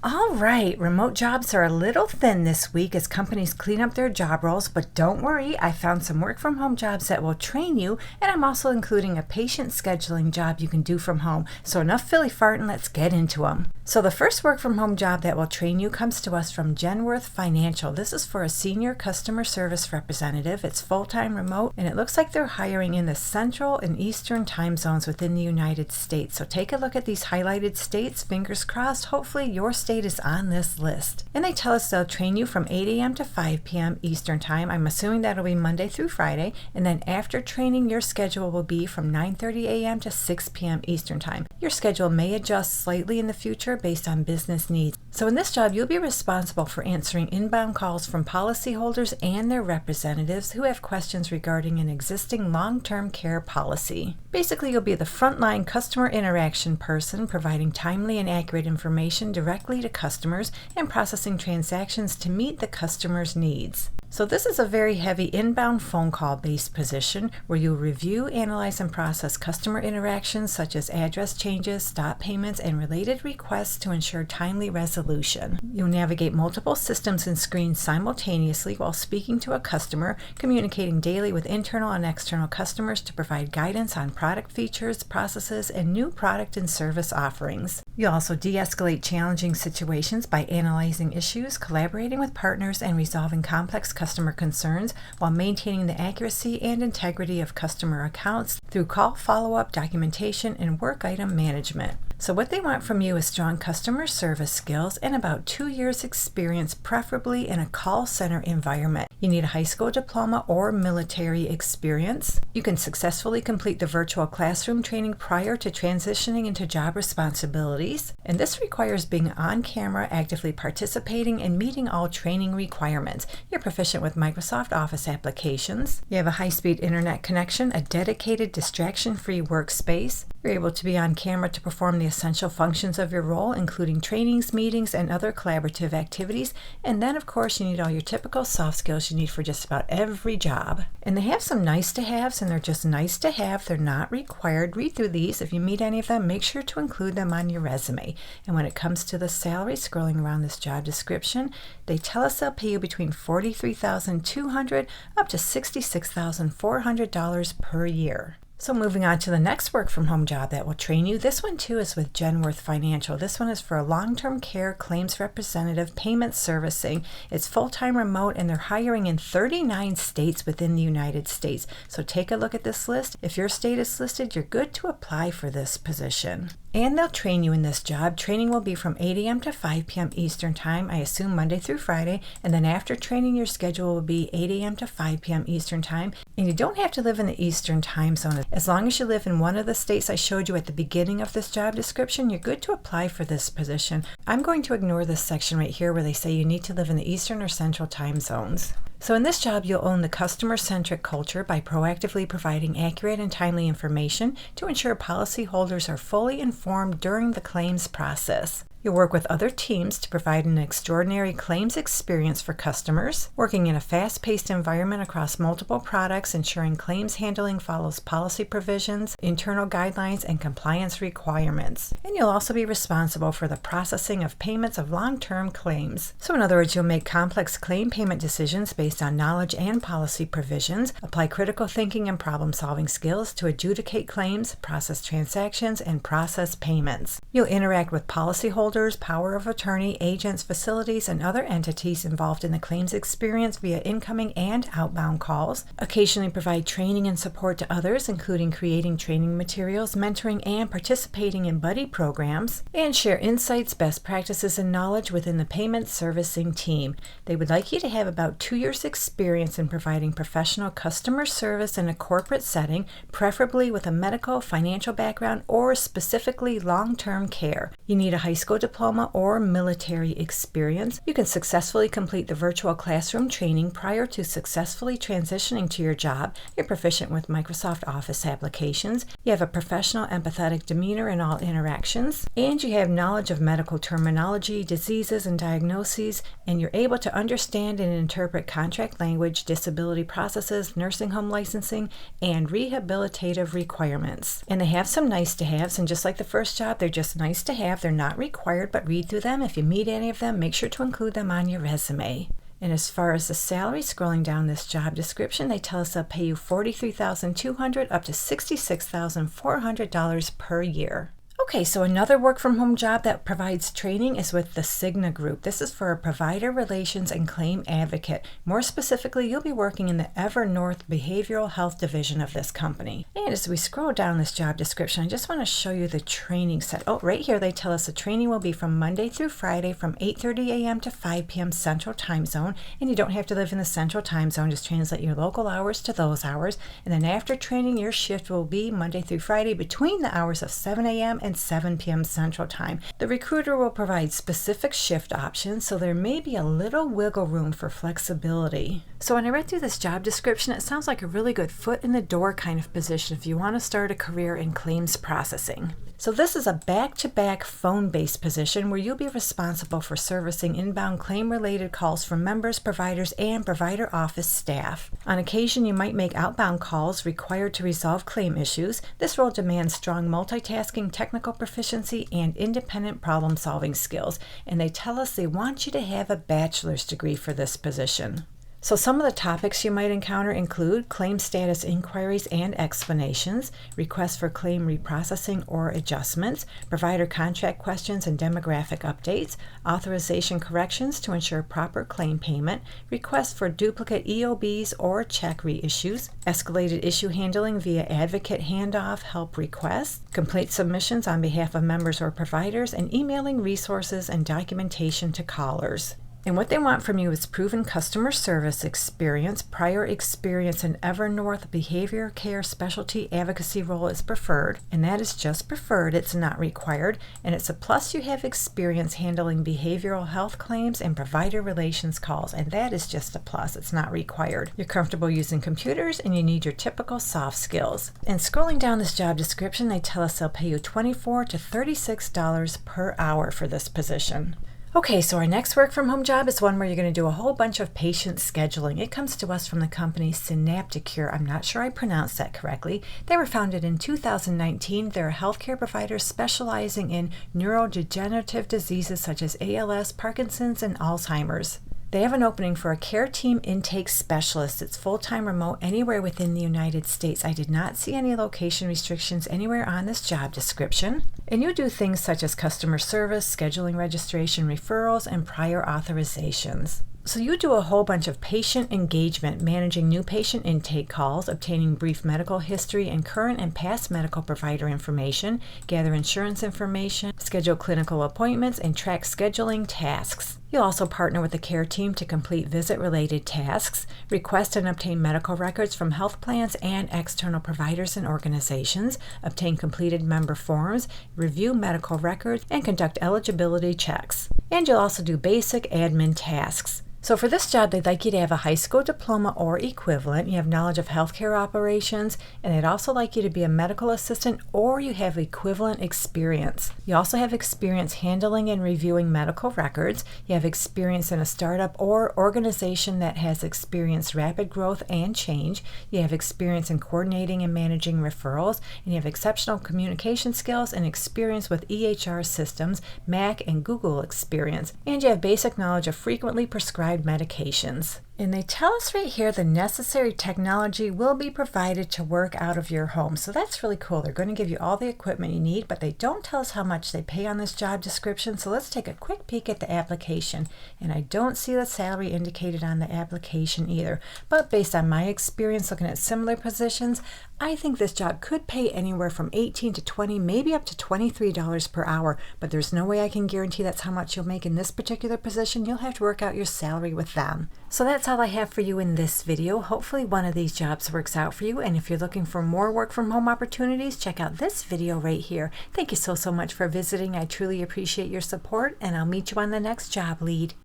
All right, remote jobs are a little thin this week as companies clean up their job roles, but don't worry, I found some work from home jobs that will train you, and I'm also including a patient scheduling job you can do from home. So enough Philly farting, let's get into them. So the first work from home job that will train you comes to us from Genworth Financial. This is for a senior customer service representative. It's full-time remote, and it looks like they're hiring in the Central and Eastern time zones within the United States. So take a look at these highlighted states. Fingers crossed, hopefully your state is on this list. And they tell us they'll train you from 8 a.m. to 5 p.m. Eastern time. I'm assuming that'll be Monday through Friday. And then after training, your schedule will be from 9:30 a.m. to 6 p.m. Eastern time. Your schedule may adjust slightly in the future based on business needs. So in this job, you'll be responsible for answering inbound calls from policyholders and their representatives who have questions regarding an existing long-term care policy. Basically, you'll be the frontline customer interaction person, providing timely and accurate information directly to customers and processing transactions to meet the customer's needs. So this is a very heavy inbound phone call based position where you'll review, analyze, and process customer interactions such as address changes, stop payments, and related requests to ensure timely resolution. You'll navigate multiple systems and screens simultaneously while speaking to a customer, communicating daily with internal and external customers to provide guidance on product features, processes, and new product and service offerings. You'll also de-escalate challenging situations by analyzing issues, collaborating with partners, and resolving complex customer concerns while maintaining the accuracy and integrity of customer accounts through call follow-up, documentation, and work item management. So what they want from you is strong customer service skills and about 2 years experience, preferably in a call center environment. You need a high school diploma or military experience. You can successfully complete the virtual classroom training prior to transitioning into job responsibilities. And this requires being on camera, actively participating, and meeting all training requirements. You're proficient with Microsoft Office applications. You have a high-speed internet connection, a dedicated distraction-free workspace. You're able to be on camera to perform the essential functions of your role, including trainings, meetings, and other collaborative activities. And then, of course, you need all your typical soft skills you need for just about every job. And they have some nice to haves, and they're just nice to have. They're not required. Read through these. If you meet any of them, make sure to include them on your resume. And when it comes to the salary, scrolling around this job description, they tell us they'll pay you between $43,200 up to $66,400 per year. So moving on to the next work from home job that will train you. This one too is with Genworth Financial. This one is for a long-term care claims representative payment servicing. It's full-time remote and they're hiring in 39 states within the United States. So take a look at this list. If your state is listed, you're good to apply for this position. And they'll train you in this job. Training will be from 8 a.m. to 5 p.m. Eastern time, I assume Monday through Friday. And then after training, your schedule will be 8 a.m. to 5 p.m. Eastern time. And you don't have to live in the Eastern time zone. As long as you live in one of the states I showed you at the beginning of this job description, you're good to apply for this position. I'm going to ignore this section right here where they say you need to live in the Eastern or Central time zones. So in this job, you'll own the customer-centric culture by proactively providing accurate and timely information to ensure policyholders are fully informed during the claims process. You'll work with other teams to provide an extraordinary claims experience for customers, working in a fast-paced environment across multiple products, ensuring claims handling follows policy provisions, internal guidelines, and compliance requirements. And you'll also be responsible for the processing of payments of long-term claims. So in other words, you'll make complex claim payment decisions based on knowledge and policy provisions, apply critical thinking and problem-solving skills to adjudicate claims, process transactions, and process payments. You'll interact with policyholders, power of attorney, agents, facilities, and other entities involved in the claims experience via incoming and outbound calls. Occasionally provide training and support to others, including creating training materials, mentoring, and participating in buddy programs. And share insights, best practices, and knowledge within the payment servicing team. They would like you to have about 2 years experience in providing professional customer service in a corporate setting, preferably with a medical, financial background, or specifically long-term care. You need a high school diploma or military experience. You can successfully complete the virtual classroom training prior to successfully transitioning to your job. You're proficient with Microsoft Office applications. You have a professional, empathetic demeanor in all interactions. And you have knowledge of medical terminology, diseases, and diagnoses. And you're able to understand and interpret contract language, disability processes, nursing home licensing, and rehabilitative requirements. And they have some nice to haves. And just like the first job, they're just nice to have. They're not required. required, but read through them. If you meet any of them, make sure to include them on your resume. And as far as the salary, scrolling down this job description, they tell us they'll pay you $43,200 up to $66,400 per year. Okay, so another work-from-home job that provides training is with the Cigna Group. This is for a provider relations and claim advocate. More specifically, you'll be working in the Evernorth Behavioral Health Division of this company. And as we scroll down this job description, I just want to show you the training set. Oh, right here they tell us the training will be from Monday through Friday from 8:30 a.m. to 5 p.m. Central Time Zone. And you don't have to live in the Central Time Zone. Just translate your local hours to those hours. And then after training, your shift will be Monday through Friday between the hours of 7 a.m. and 7 p.m. Central Time. The recruiter will provide specific shift options, so there may be a little wiggle room for flexibility. So when I read through this job description, it sounds like a really good foot in the door kind of position if you want to start a career in claims processing. So this is a back-to-back phone-based position where you'll be responsible for servicing inbound claim-related calls from members, providers, and provider office staff. On occasion, you might make outbound calls required to resolve claim issues. This role demands strong multitasking, technical proficiency, and independent problem-solving skills. And they tell us they want you to have a bachelor's degree for this position. So some of the topics you might encounter include claim status inquiries and explanations, requests for claim reprocessing or adjustments, provider contract questions and demographic updates, authorization corrections to ensure proper claim payment, requests for duplicate EOBs or check reissues, escalated issue handling via advocate handoff help requests, complete submissions on behalf of members or providers, and emailing resources and documentation to callers. And what they want from you is proven customer service experience. Prior experience in Evernorth Behavior Care Specialty Advocacy role is preferred, and that is just preferred, it's not required, and it's a plus you have experience handling behavioral health claims and provider relations calls, and that is just a plus, it's not required. You're comfortable using computers, and you need your typical soft skills. And scrolling down this job description, they tell us they'll pay you $24 to $36 per hour for this position. Okay, so our next work-from-home job is one where you're going to do a whole bunch of patient scheduling. It comes to us from the company Synapticure. I'm not sure I pronounced that correctly. They were founded in 2019. They're a healthcare provider specializing in neurodegenerative diseases such as ALS, Parkinson's, and Alzheimer's. They have an opening for a care team intake specialist. It's full-time remote anywhere within the United States. I did not see any location restrictions anywhere on this job description. And you do things such as customer service, scheduling registration, referrals, and prior authorizations. So you do a whole bunch of patient engagement, managing new patient intake calls, obtaining brief medical history and current and past medical provider information, gather insurance information, schedule clinical appointments, and track scheduling tasks. You'll also partner with the care team to complete visit-related tasks, request and obtain medical records from health plans and external providers and organizations, obtain completed member forms, review medical records, and conduct eligibility checks. And you'll also do basic admin tasks. So for this job, they'd like you to have a high school diploma or equivalent, you have knowledge of healthcare operations, and they'd also like you to be a medical assistant or you have equivalent experience. You also have experience handling and reviewing medical records. You have experience in a startup or organization that has experienced rapid growth and change. You have experience in coordinating and managing referrals, and you have exceptional communication skills and experience with EHR systems, Mac and Google experience, and you have basic knowledge of frequently prescribed medications. And they tell us right here the necessary technology will be provided to work out of your home. So that's really cool. They're going to give you all the equipment you need, but they don't tell us how much they pay on this job description. So let's take a quick peek at the application. And I don't see the salary indicated on the application either. But based on my experience looking at similar positions, I think this job could pay anywhere from $18 to $20, maybe up to $23 per hour. But there's no way I can guarantee that's how much you'll make in this particular position. You'll have to work out your salary with them. So that's all I have for you in this video. Hopefully one of these jobs works out for you, and if you're looking for more work from home opportunities, check out this video right here. Thank you so much for visiting. I truly appreciate your support, and I'll meet you on the next job lead.